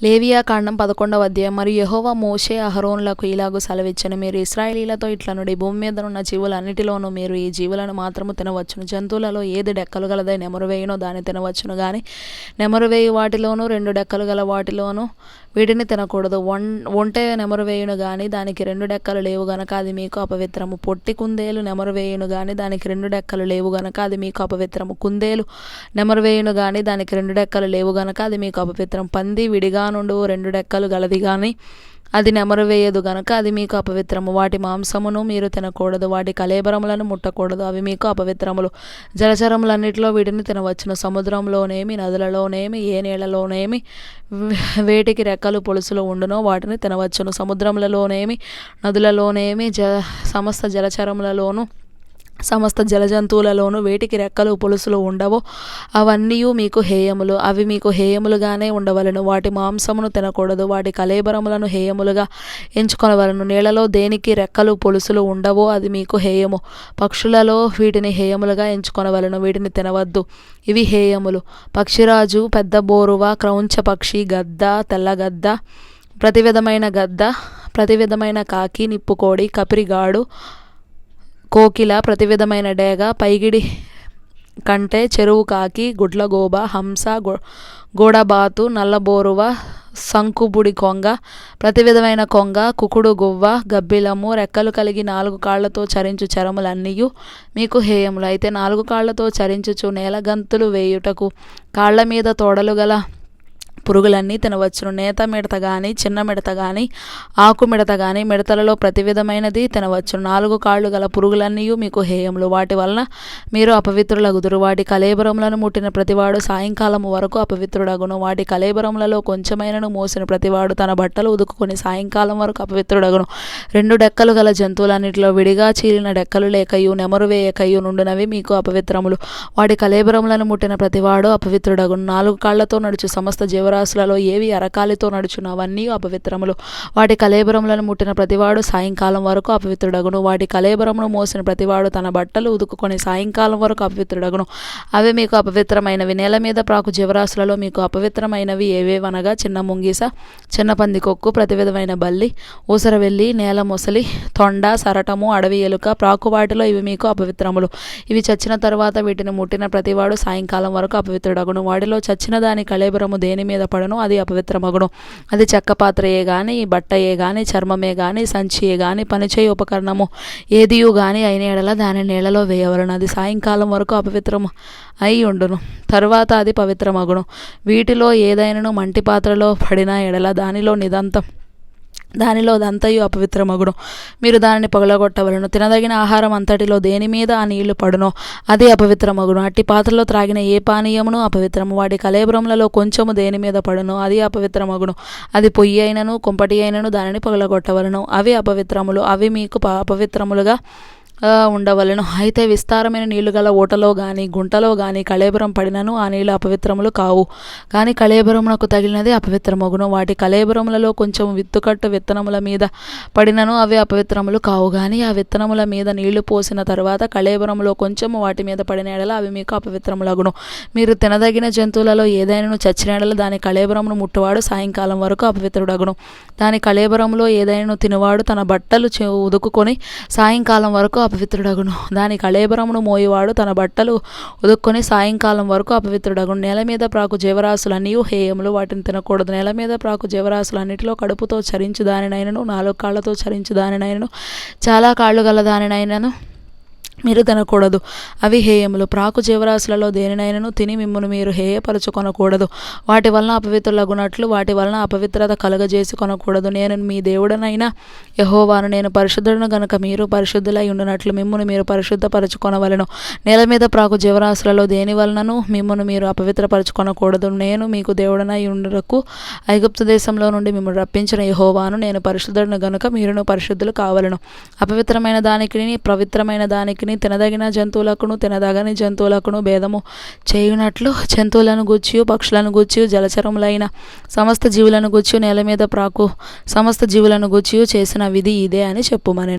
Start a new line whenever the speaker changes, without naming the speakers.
లేవియా కాండం 11వ అధ్యాయం. మరియు యెహోవా మోషే అహరోనులకు ఇలాగు సెలవిచ్చెను, మీరు ఇశ్రాయేలీయులతో ఇట్లనుడి, భూమి మీదనున్న జీవులన్నిటిలోనూ మీరు ఈ జీవులను మాత్రము తినవచ్చును. జంతువులలో ఏది డెక్కలు గలదై నెమరువేయునో దాన్ని తినవచ్చును గాని నెమరువేయు వాటిలోనూ 2 డెక్కలు గల వాటిలోనూ వీటిని తినకూడదు. ఒంటె నెమరువేయును గాని దానికి 2 డెక్కలు లేవు గనక అది మీకు అపవిత్రము. పొట్టి కుందేలు నెమరువేయును గాని దానికి 2 డెక్కలు లేవు గనక అది మీకు అపవిత్రము. కుందేలు నెమరువేయును గాని దానికి 2 డెక్కలు లేవు గనక అది మీకు అపవిత్రం. పంది విడిగా నుండి 2 డెక్కలు గలది గాని అది నెమరువేయదు గనక అది మీకు అపవిత్రము. వాటి మాంసమును మీరు తినకూడదు, వాటి కళేబరములను ముట్టకూడదు, అవి మీకు అపవిత్రములు. జలచరములన్నిటిలో వీటిని తినవచ్చును. సముద్రంలోనేమి, నదులలోనేమి, ఏ నీళ్లలోనేమి వేటికి రెక్కలు పొలుసులు ఉండునో వాటిని తినవచ్చును. సముద్రములలోనేమి, నదులలోనేమి, సమస్త జలచరములలోను, సమస్త జలజంతువులలోనూ వేటికి రెక్కలు పొలుసులు ఉండవో అవన్నీ మీకు హేయములు. అవి మీకు హేయములుగానే ఉండవలను. వాటి మాంసమును తినకూడదు, వాటి కళేబరములను హేయములుగా ఎంచుకొనవలను. నీళ్లలో దేనికి రెక్కలు పొలుసులు ఉండవో అది మీకు హేయము. పక్షులలో వీటిని హేయములుగా ఎంచుకొనవలను, వీటిని తినవద్దు, ఇవి హేయములు. పక్షిరాజు, పెద్ద బోరువ, క్రౌంచ పక్షి, గద్ద, తెల్లగద్ద, ప్రతి విధమైన గద్ద, ప్రతి విధమైన కాకి, నిప్పుకోడి, కపిరిగాడు, కోకిల, ప్రతి విధమైన డేగ, పైగిడి కంటే, చెరువు కాకి, గుడ్లగోబ, హంస, గోడబాతు, నల్లబోరువ, సంకుబుడి కొంగ, ప్రతి విధమైన కొంగ, కుకుడు గువ్వ, గబ్బిలము, రెక్కలు కలిగి 4 కాళ్లతో చరించు చరములన్నీయు మీకు హేయములు. అయితే 4 కాళ్లతో చరించుచు నేలగంతులు వేయుటకు కాళ్ల మీద తోడలు గల పురుగులన్నీ తినవచ్చును. నేత మిడత గాని, చిన్న మిడత గాని, ఆకు మిడత గాని, మిడతలలో ప్రతి విధమైనది తినవచ్చును. 4 కాళ్ళు గల పురుగులన్నీ మీకు హేయములు. వాటి వలన మీరు అపవిత్రులగుదురు. వాటి కళేబరములను ముట్టిన ప్రతివాడు సాయంకాలము వరకు అపవిత్రుడగును. వాటి కళేబరములలో కొంచెమైనను మోసిన ప్రతివాడు తన బట్టలు ఉదుకుని సాయంకాలం వరకు అపవిత్రుడగును. 2 డెక్కలు గల జంతువులన్నిటిలో విడిగా చీలిన డెక్కలు లేకయు నెమరువేయకయు నుండినవి మీకు అపవిత్రములు. వాటి కళేబరములను ముట్టిన ప్రతివాడు అపవిత్రుడగును. 4 కాళ్లతో నడుచు సమస్త జీవరాశులలో ఏవి అరకాలితో నడుచును అవన్నీ అపవిత్రములు. వాటి కళేబరములను ముట్టిన ప్రతివాడు సాయంకాలం వరకు అపవిత్రుడగును. వాటి కళేబరమును మోసిన ప్రతివాడు తన బట్టలు ఉదుకుని సాయంకాలం వరకు అపవిత్రుడగును. అవి మీకు అపవిత్రమైనవి. నేల మీద ప్రాకు జీవరాశులలో మీకు అపవిత్రమైనవి ఏవేవనగా చిన్న ముంగిస, చిన్న పందికొక్కు, ప్రతి విధమైన బల్లి, ఊసరవెల్లి, నేల మొసలి, తొండ, సరటము, అడవి ఎలుక, ప్రాకు వాటిలో ఇవి మీకు అపవిత్రములు. ఇవి చచ్చిన తరువాత వీటిని ముట్టిన ప్రతివాడు సాయంకాలం వరకు అపవిత్రుడగును. వాటిలో చచ్చిన దాని కళేబరము దేని మీద పడను అది అపవిత్రమగును. అది చెక్క పాత్రయే గాని, బట్టయే గాని, చర్మమే గాని, సంచియే గాని, పనిచేయ ఉపకరణము ఏదియు గాని అయిన ఎడల దాని నీళ్లలో వేయవలను. అది సాయంకాలం వరకు అపవిత్రము అయి ఉండును, తరువాత అది పవిత్రమగును. వీటిలో ఏదైనను మంటి పాత్రలో పడిన ఎడల దానిలో దంతయు అపవిత్రమగును. మీరు దానిని పగలగొట్టవలను. తినదగిన ఆహారం అంతటిలో దేని మీద ఆ నీళ్లు పడునో అది అపవిత్రమగును. అట్టి పాత్రలో త్రాగిన ఏ పానీయమును అపవిత్రము. వాటి కళేబరములలో కొంచెము దేని మీద పడునో అది అపవిత్రమగును. అది పొయ్యి అయినను కుంపటి అయినను దానిని పగలగొట్టవలను. అవి అపవిత్రములు, అవి మీకు అపవిత్రములుగా ఉండవలను. అయితే విస్తారమైన నీళ్లు గల ఓటలో గాని గుంటలో గాని కళేబరం పడినను ఆ నీళ్లు అపవిత్రములు కావు, కానీ కళేబరమునకు తగిలినది అపవిత్రమగును. వాటి కళేబరములలో కొంచెం విత్తుకట్టు విత్తనముల మీద పడినను అవి అపవిత్రములు కావు, కానీ ఆ విత్తనముల మీద నీళ్లు పోసిన తర్వాత కళేబరములో కొంచెము వాటి మీద పడిన ఎడల అవి మీకు అపవిత్రములగును. మీరు తినదగిన జంతువులలో ఏదైనా చచ్చిన ఎడల దాని కళేబరమును ముట్టువాడు సాయంకాలం వరకు అపవిత్రుడగును. దాని కళేబరములో ఏదైనా తినువాడు తన బట్టలు ఉదుకుని సాయంకాలం వరకు అపవిత్రుడగును. దాని కళేబరమును మోయివాడు తన బట్టలు ఉదుక్కొని సాయంకాలం వరకు అపవిత్రుడగును. నేల మీద ప్రాకు జీవరాశులన్నీ హేయములు, వాటిని తినకూడదు. నేల మీద ప్రాకు జీవరాశులన్నిటిలో కడుపుతో చరించు దానినైనను, 4 కాళ్లతో చరించు దానినైనను, చాలా కాళ్ళు గల దానినైనను మీరు తినకూడదు, అవి హేయములు. ప్రాకు జీవరాశులలో దేనినైనను తిని మిమ్మును మీరు హేయపరచుకొనకూడదు. వాటి వలన అపవిత్రులగునట్లు వాటి వలన అపవిత్రత కలుగజేసి కొనకూడదు. నేను మీ దేవుడనైన యెహోవాను. నేను పరిశుద్ధుడను గనుక మీరు పరిశుద్ధులై ఉండునట్లు మిమ్మును మీరు పరిశుద్ధపరచుకొనవలెను. నేల మీద ప్రాకు జీవరాశులలో దేని వలనను మిమ్మును మీరు అపవిత్రపరచుకొనకూడదు. నేను మీకు దేవుడనై ఉండుటకు ఐగుప్తు దేశంలో నుండి మిమ్మల్ని రప్పించిన యెహోవాను. నేను పరిశుద్ధుడను గనుక మీరును పరిశుద్ధులు కావలెను. అపవిత్రమైన దానికిని పవిత్రమైన దానికి తినదగిన జంతువులకును తినదగని జంతువులకును భేదము చేయునట్లు జంతువులను గూర్చియు పక్షులను గూర్చియు జలచరములైన సమస్త జీవులను గూర్చియు నేల మీద ప్రాకు సమస్త జీవులను గూర్చియు చేసిన విధి ఇదే అని చెప్పుమనెను.